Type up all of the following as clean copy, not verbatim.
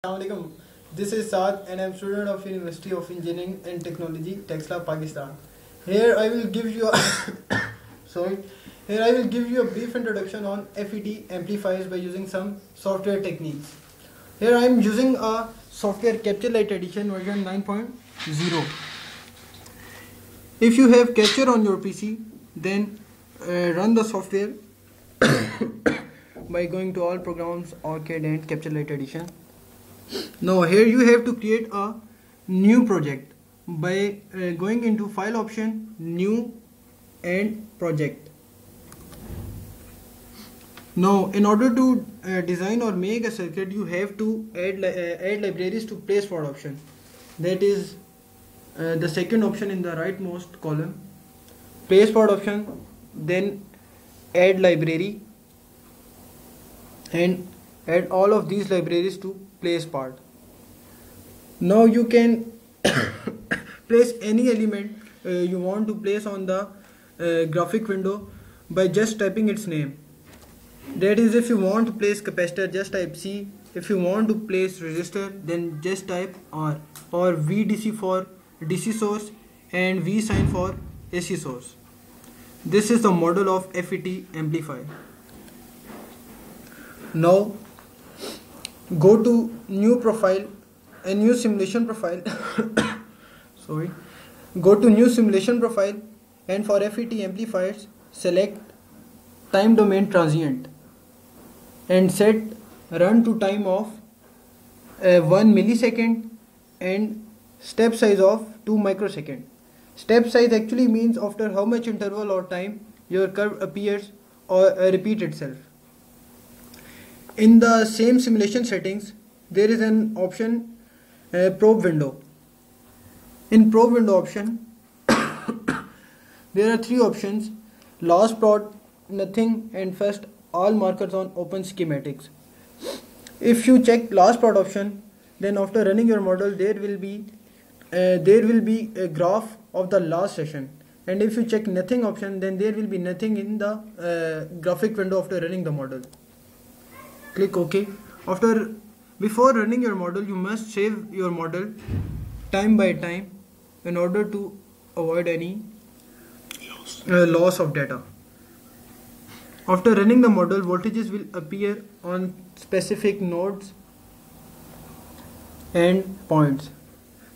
Assalamualaikum. This is Saad and I am student of University of Engineering and Technology, Texla, Pakistan. Here I will give you a Here I will give you a brief introduction on FET amplifiers by using some software techniques. Here I am using a software Capture Lite Edition version 9.0. If you have Capture on your PC, then run the software by going to all programs, Arcade and Capture Lite Edition. Now here you have to create a new project by going into file option, new and project. Now in order to design or make a circuit, you have to add libraries to place forward option. That is the second option in the rightmost column. Place forward option, then add library and add all of these libraries to place part. Now you can place any element you want to place on the graphic window by just typing its name. That is, if you want to place capacitor, just type C. If you want to place resistor, then just type R, or VDC for DC source and V sign for AC source. This is the model of FET amplifier. Now go to new profile and new simulation profile. Go to new simulation profile, and for FET amplifiers select time domain transient and set run to time of 1 millisecond and step size of 2 microsecond. Step size actually means after how much interval or time your curve appears or repeat itself. In the same simulation settings, there is an option probe window. In probe window option, there are three options: last plot, nothing, and first all markers on open schematics. If you check last plot option, then after running your model, there will be a graph of the last session. And if you check nothing option, then there will be nothing in the graphic window after running the model. Click OK. Before running your model, you must save your model time by time in order to avoid any loss of data. After running the model, voltages will appear on specific nodes and points.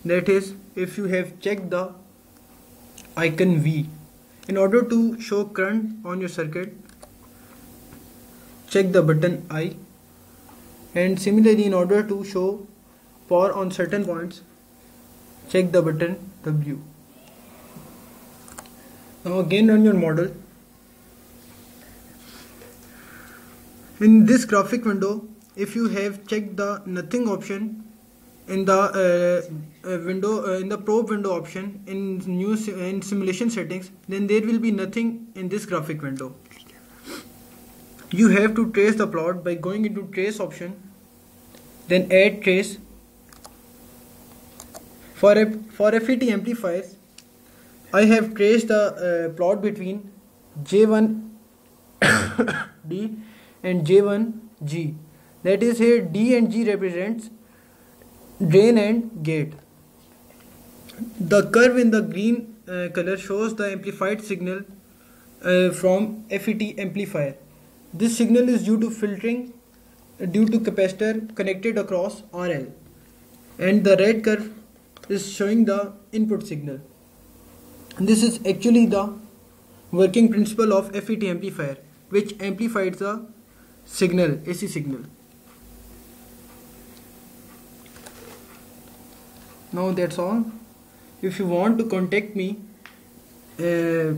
That is, if you have checked the icon V. In order to show current on your circuit, check the button I. And similarly, in order to show power on certain points, check the button W. Now again run your model. In this graphic window, if you have checked the nothing option in the in the probe window option in simulation settings, then there will be nothing in this graphic window. You have to trace the plot by going into trace option, then add trace. For FET amplifiers, I have traced the plot between J1D and J1G. That is, here D and G represents drain and gate. The curve in the green color shows the amplified signal from FET amplifier. This signal is due to filtering due to capacitor connected across RL, and the red curve is showing the input signal. This is actually the working principle of FET amplifier, which amplifies the signal, AC signal. Now that's all. If you want to contact me at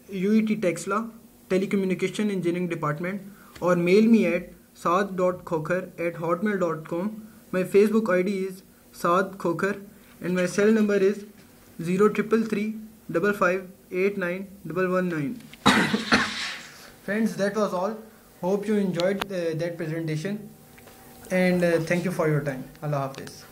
UET Texla, Telecommunication Engineering Department, or mail me at saad.khokhar@hotmail.com. My Facebook ID is Saad Khokhar and my cell number is 0333 55 119. Friends, that was all. Hope you enjoyed that presentation, and thank you for your time. Allah Hafiz.